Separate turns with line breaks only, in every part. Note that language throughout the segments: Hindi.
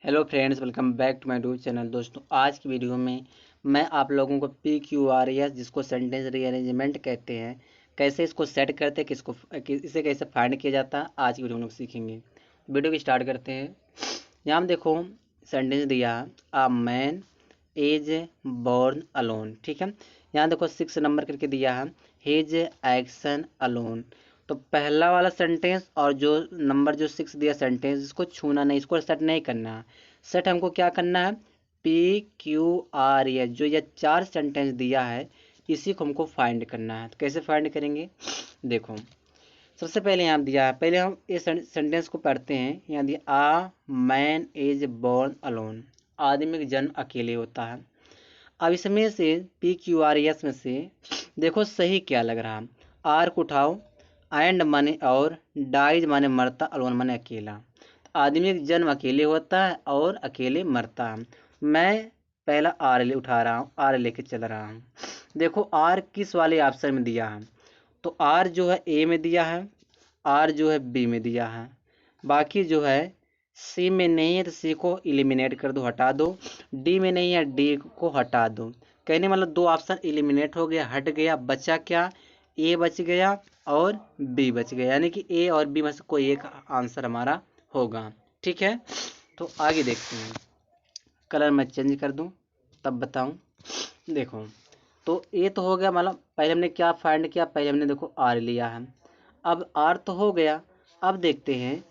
Hello friends, welcome back to my YouTube channel. दोस्तों, आज की वीडियो में मैं आप लोगों को PQRS जिसको सेंटेंस रीअरेंजमेंट कहते हैं, कैसे इसको सेट करते हैं, इसे कैसे फाइंड किया जाता है, आज की वीडियो में लोग सीखेंगे। वीडियो की स्टार्ट करते हैं। यहाँ हम देखो सेंटेंस दिया है, a man is born alone. ठीक है, यहाँ देखो 6 नंबर करके दिया है, हिज एक्शन अलोन। तो पहला वाला सेंटेंस और जो नंबर जो 6 दिया सेंटेंस, इसको छूना नहीं, इसको सेट नहीं करना है। सेट हमको क्या करना है, PQRS जो ये 4 सेंटेंस दिया है, इसी को हमको फाइंड करना है। तो कैसे फाइंड करेंगे, देखो सबसे पहले यहाँ दिया है, पहले हम इस सेंटेंस को पढ़ते हैं। यहाँ दिया, a man is born alone, आदमी का जन्म अकेले होता है। अब इसमें से PQRS में से देखो सही क्या लग रहा है। आर को उठाओ, एंड माने और, डाइज माने मरता, अलोन माने अकेला। आदमी का जन्म अकेले होता है और अकेले मरता है। मैं पहला आर उठा रहा हूँ, आर लेके चल रहा हूँ। देखो आर किस वाले ऑप्शन में दिया है, तो आर जो है ए में दिया है, आर जो है बी में दिया है, बाकी जो है सी में नहीं है तो सी को एलिमिनेट कर दो, हटा दो। डी में नहीं है, डी को हटा दो। कहने मतलब 2 ऑप्शन एलिमिनेट हो गया, हट गया, बचा क्या, ए बच गया और बी बच गया, यानी कि ए और बी में से कोई एक आंसर हमारा होगा। ठीक है, तो आगे देखते हैं। कलर मैं चेंज कर दूं तब बताऊं। देखो, तो ये तो हो गया, मतलब पहले हमने क्या फाइंड किया, पहले हमने देखो आर लिया है। अब आर तो हो गया, अब देखते हैं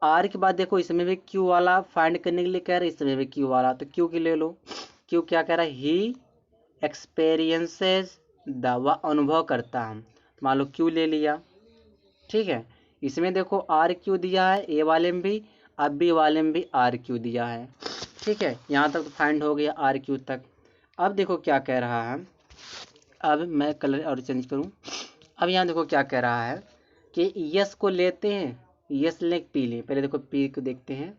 आर के बाद देखो इसमें भी क्यू वाला फाइंड करने के लिए कह रहे हैं, इसमें भी क्यू वाला, तो क्यू की ले लो। क्यू क्या कह रहा है, ही एक्सपेरियंसेस द, वह अनुभव करता है, मान लो क्यू ले लिया। ठीक है, इसमें देखो आर क्यू दिया है ए वाले में भी, अब बी वाले में भी आर क्यू दिया है। ठीक है, यहाँ तक तो फाइंड हो गया आर क्यू तक। अब देखो क्या कह रहा है, अब मैं कलर और चेंज करूँ। अब यहाँ देखो क्या कह रहा है कि यस को लेते हैं, यस ले पी लें। पहले देखो पी को देखते हैं।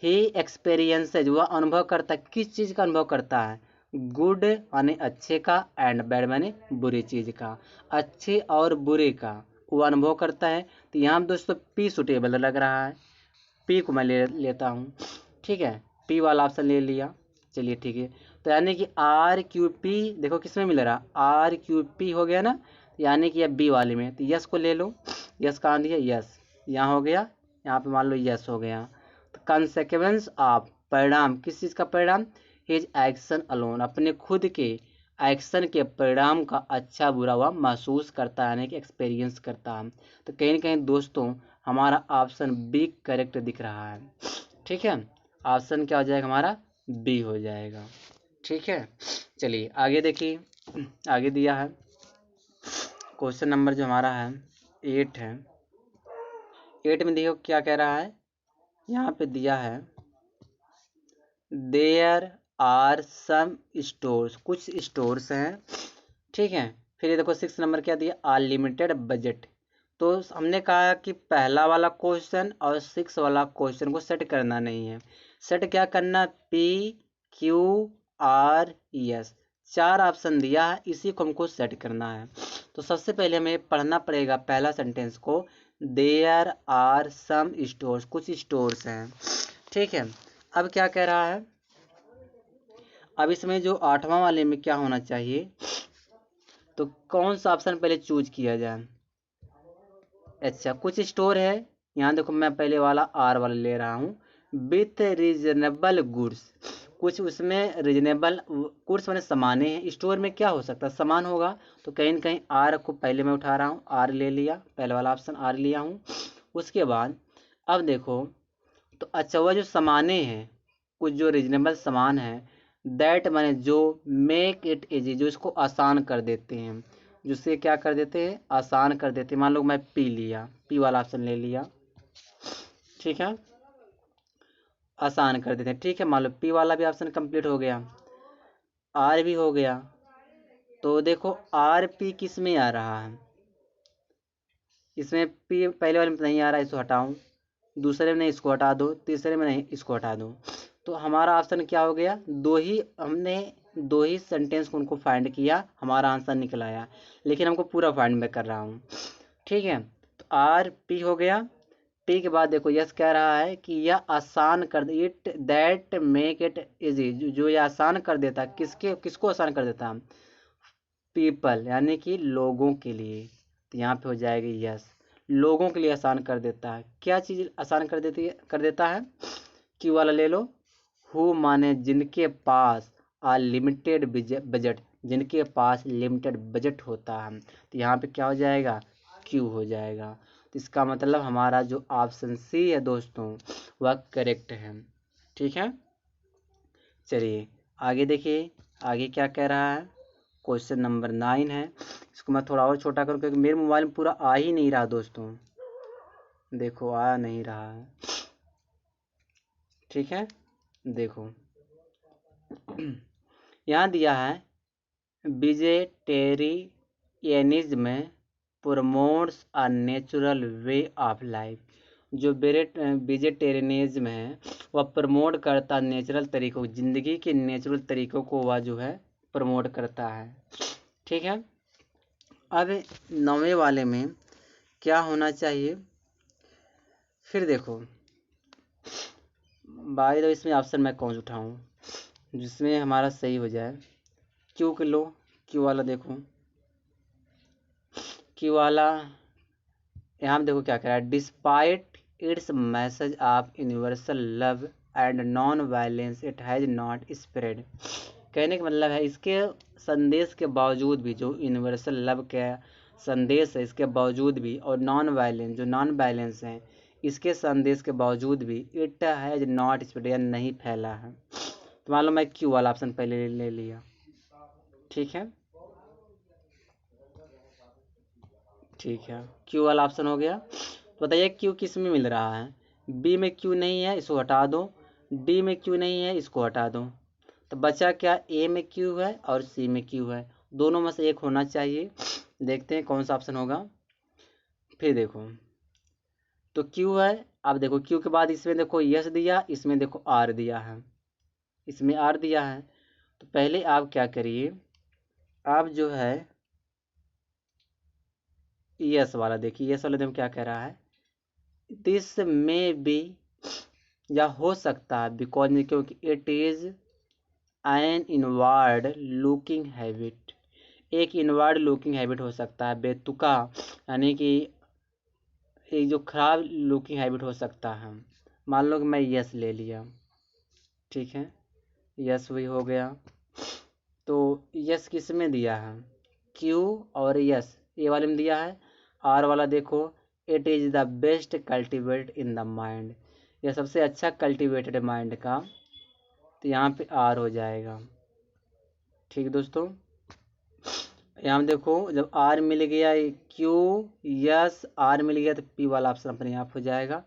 ही एक्सपीरियंसेज, वह अनुभव करता है, किस चीज़ का अनुभव करता है, गुड माने अच्छे का, एंड बैड माने बुरी चीज़ का, अच्छे और बुरे का वो अनुभव करता है। तो यहाँ दोस्तों पी सुटेबल लग रहा है, पी को मैं लेता हूँ। ठीक है, पी वाला ऑप्शन ले लिया। चलिए ठीक है, तो यानी कि आर क्यू पी देखो किस में मिल रहा, आर क्यू पी हो गया ना, यानी कि अब बी वाले में, तो यस को ले लो। यस कहाँ दिया, यस यहाँ हो गया, यहाँ पे मान लो यस हो गया। तो कंसेक्वेंस ऑफ, परिणाम, किस चीज़ का परिणाम, हिज एक्शन अलोन, अपने खुद के एक्शन के परिणाम का अच्छा बुरा हुआ महसूस करता है, यानी कि एक्सपीरियंस करता है। तो कहीं ना कहीं दोस्तों हमारा ऑप्शन बी करेक्ट दिख रहा है। ठीक है, ऑप्शन क्या हो जाएगा हमारा, बी हो जाएगा। ठीक है, चलिए आगे देखिए। आगे दिया है क्वेश्चन नंबर जो हमारा है 8 है। 8 में देखो क्या कह रहा है, यहाँ पे दिया है देयर आर सम स्टोर्स, कुछ स्टोर्स हैं। ठीक है, फिर ये देखो 6 नंबर क्या दिया, अनलिमिटेड बजट। तो हमने कहा कि पहला वाला क्वेश्चन और 6 वाला क्वेश्चन को सेट करना नहीं है। सेट क्या करना, PQRS 4 ऑप्शन दिया है, इसी को हमको सेट करना है। तो सबसे पहले हमें पढ़ना पड़ेगा पहला सेंटेंस को, देयर आर सम स्टोर्स, कुछ स्टोर्स हैं। ठीक है, अब क्या कह रहा है, अब इसमें जो 8वां वाले में क्या होना चाहिए, तो कौन सा ऑप्शन पहले चूज किया जाए। अच्छा, कुछ स्टोर है, यहाँ देखो मैं पहले वाला आर वाला ले रहा हूँ, विथ रीजनेबल गुड्स, कुछ उसमें रीजनेबल गुड्स मैंने सामाने हैं। स्टोर में क्या हो सकता है, सामान होगा, तो कहीं ना कहीं आर को पहले मैं उठा रहा हूँ, आर ले लिया, पहले वाला ऑप्शन आर लिया हूँ। उसके बाद अब देखो, तो अच्छा वह जो सामाने हैं, कुछ जो रीजनेबल सामान है, दैट माने जो, मेक इट इजी जो इसको आसान कर देते हैं, जिससे क्या कर देते हैं, आसान कर देते हैं। मान लो मैं पी लिया, पी वाला ऑप्शन ले लिया। ठीक है, आसान कर देते हैं। ठीक है, मान लो पी वाला भी ऑप्शन कंप्लीट हो गया, आर भी हो गया। तो देखो आर पी किस में आ रहा है, इसमें पी पहले वाले में नहीं आ रहा है, इसको हटाऊं, दूसरे में नहीं, इसको हटा दो, तीसरे में नहीं, इसको हटा दो। तो हमारा ऑप्शन क्या हो गया, दो ही सेंटेंस को उनको फाइंड किया, हमारा आंसर निकल आया, लेकिन हमको पूरा फाइंड मैं कर रहा हूँ। ठीक है, तो आर पी हो गया, पी के बाद देखो यस कह रहा है कि यह आसान कर दे, it that make it easy, जो ये आसान कर देता, किसको आसान कर देता, पीपल यानी कि लोगों के लिए। तो यहाँ पे हो जाएगी यस, लोगों के लिए आसान कर देता है। क्या चीज़ आसान कर देता है, क्यू वाला ले लो। हु माने जिनके पास आ लिमिटेड बजट, जिनके पास लिमिटेड बजट होता है। तो यहाँ पे क्या हो जाएगा, क्यू हो जाएगा। तो इसका मतलब हमारा जो ऑप्शन सी है दोस्तों वह करेक्ट है। ठीक है, चलिए आगे देखिए, आगे क्या कह रहा है। क्वेश्चन नंबर 9 है। इसको मैं थोड़ा और छोटा करूँ क्योंकि मेरे मोबाइल में पूरा आ ही नहीं रहा दोस्तों, देखो आ नहीं रहा है। ठीक है, देखो यहाँ दिया है vegetarianism promotes a natural way of life. जो वेजिटेरियनिज्म है वह प्रमोट करता नेचुरल तरीकों, जिंदगी के नेचुरल तरीकों को वह जो है प्रमोट करता है। ठीक है, अब 9वें वाले में क्या होना चाहिए, फिर देखो भाई, तो इसमें ऑप्शन मैं कौन सा उठाऊं जिसमें हमारा सही हो जाए। क्यू के लो, क्यू वाला देखो, क्यू वाला यहाँ देखो क्या कह रहा है, despite it's message of universal love and non violence it has not spread. कहने का मतलब है इसके संदेश के बावजूद भी, जो यूनिवर्सल लव का संदेश है इसके बावजूद भी, और नॉन वायलेंस जो नॉन वायलेंस है इसके संदेश के बावजूद भी, इट हैज नॉट स्प्रेड या नहीं फैला है। तो मान लो मैं क्यू वाला ऑप्शन पहले ले लिया। ठीक है, ठीक है, क्यू वाला ऑप्शन हो गया। तो बताइए क्यू किस में मिल रहा है, बी में क्यू नहीं है इसको हटा दो, डी में क्यू नहीं है इसको हटा दो, तो बचा क्या, ए में क्यू है और सी में क्यू है, दोनों में से एक होना चाहिए। देखते हैं कौन सा ऑप्शन होगा। फिर देखो तो क्यू है, अब देखो क्यू के बाद इसमें देखो यस दिया, इसमें देखो आर दिया है, इसमें आर दिया है। तो पहले आप क्या करिए, आप जो है यस वाला देखिए, यस वाला देखो क्या कह रहा है, दिस में बी, या हो सकता है बिकॉज में, क्योंकि it is an inward looking habit, एक इनवर्ड लुकिंग हैबिट हो सकता है, बेतुका यानी कि एक जो खराब लुकिंग हैबिट हो सकता है। मान लो कि मैं यस ले लिया, ठीक है, यस वही हो गया। तो यस किस में दिया है, क्यू और यस ए वाले में दिया है। आर वाला देखो, it is the best cultivate in the mind, यह सबसे अच्छा कल्टिवेटेड माइंड का, तो यहाँ पे आर हो जाएगा। ठीक दोस्तों, यहाँ देखो जब आर मिल गया, क्यू यस आर मिल गया, तो पी वाला ऑप्शन अपने आप हो जाएगा,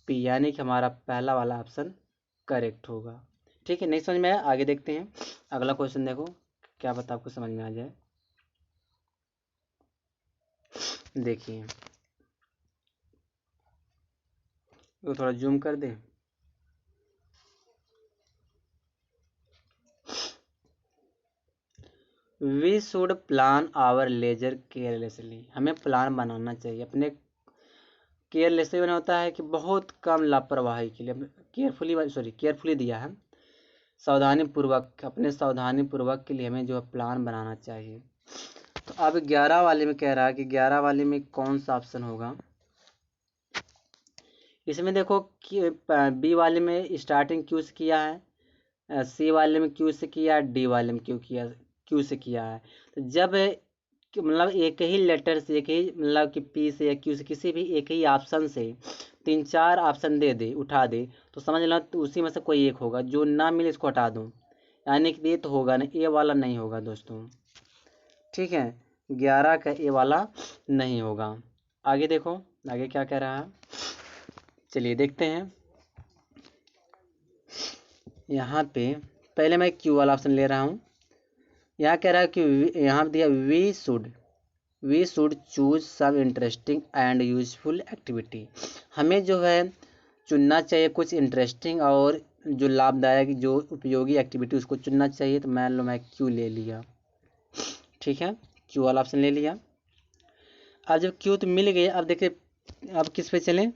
पी, यानी कि हमारा पहला वाला ऑप्शन करेक्ट होगा। ठीक है, नहीं समझ में आया, आगे देखते हैं अगला क्वेश्चन। देखो क्या पता आपको समझ में आ जाए। देखिए तो थोड़ा जूम कर दें। We should plan our leisure carelessly, हमें प्लान बनाना चाहिए अपने केयरलेसली बना होता है कि बहुत कम लापरवाही के लिए, केयरफुली दिया है, सावधानी पूर्वक, अपने सावधानी पूर्वक के लिए हमें जो है प्लान बनाना चाहिए। तो अब 11 वाले में कह रहा है कि 11 वाले में कौन सा ऑप्शन होगा। इसमें देखो कि बी वाले में स्टार्टिंग क्यू से किया है, सी वाले में क्यू से किया, डी वाले में क्यू से किया है। तो जब मतलब एक ही लेटर से, एक ही मतलब कि पी से या क्यू से, किसी भी एक ही ऑप्शन से 3-4 ऑप्शन दे दे, उठा दे, तो समझ लो तो उसी में से कोई एक होगा, जो ना मिले इसको हटा दूँ, यानी कि ये तो होगा ना, ए वाला नहीं होगा दोस्तों। ठीक है, 11 का ए वाला नहीं होगा। आगे देखो आगे क्या कह रहा है, चलिए देखते हैं। यहाँ पे पहले मैं क्यू वाला ऑप्शन ले रहा हूँ। यहाँ कह रहा है कि यहाँ दिया we should choose some interesting and useful activity, हमें जो है चुनना चाहिए कुछ इंटरेस्टिंग और जो लाभदायक, जो उपयोगी एक्टिविटी उसको चुनना चाहिए। तो मान लो मैं क्यू ले लिया, ठीक है, क्यू वाला ऑप्शन ले लिया। अब जब क्यू तो मिल गया, अब देखिए अब किस पे चलें,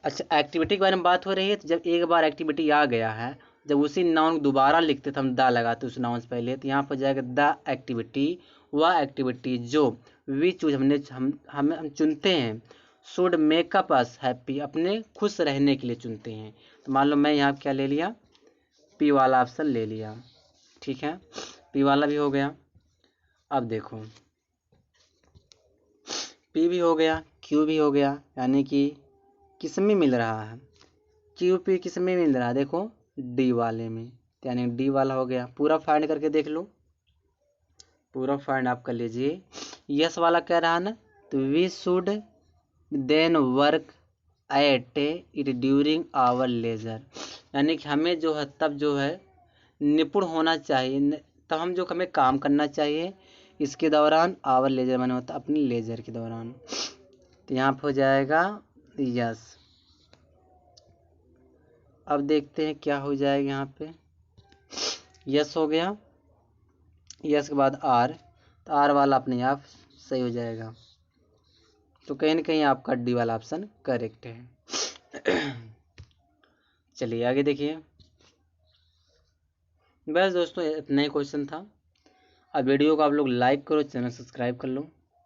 अच्छा, एक्टिविटी के बारे में बात हो रही है, तो जब एक बार एक्टिविटी आ गया है, जब उसी नाउन दोबारा लिखते थे, हम द लगाते उस नाउन से पहले, तो यहाँ पर जाएगा द एक्टिविटी, वह एक्टिविटी जो वी चूज हम चुनते हैं, शुड मेकअप अस हैप्पी, अपने खुश रहने के लिए चुनते हैं। तो मान लो मैं यहाँ क्या ले लिया, पी वाला ऑप्शन ले लिया, ठीक है, पी वाला भी हो गया। अब देखो पी भी हो गया, क्यू भी हो गया, यानी कि किस में मिल रहा है, क्यू पी किस में मिल रहा है, देखो डी वाले में, यानी डी वाला हो गया। पूरा फाइंड करके देख लो, पूरा फाइंड आप कर लीजिए। यस वाला कह रहा है ना, तो we should then work at it during our leisure, यानी कि हमें जो है तब जो है निपुण होना चाहिए, तब हम जो हमें काम करना चाहिए इसके दौरान, आवर लेजर मैंने होता अपने लेजर के दौरान। तो यहाँ पर हो जाएगा यस। अब देखते हैं क्या हो जाएगा, यहाँ पे यस हो गया, यस के बाद आर, तो आर वाला अपने आप सही हो जाएगा। तो कहीं ना कहीं आपका डी वाला ऑप्शन करेक्ट है। चलिए आगे देखिए। बस दोस्तों इतना ही क्वेश्चन था। अब वीडियो को आप लोग लाइक करो, चैनल सब्सक्राइब कर लो।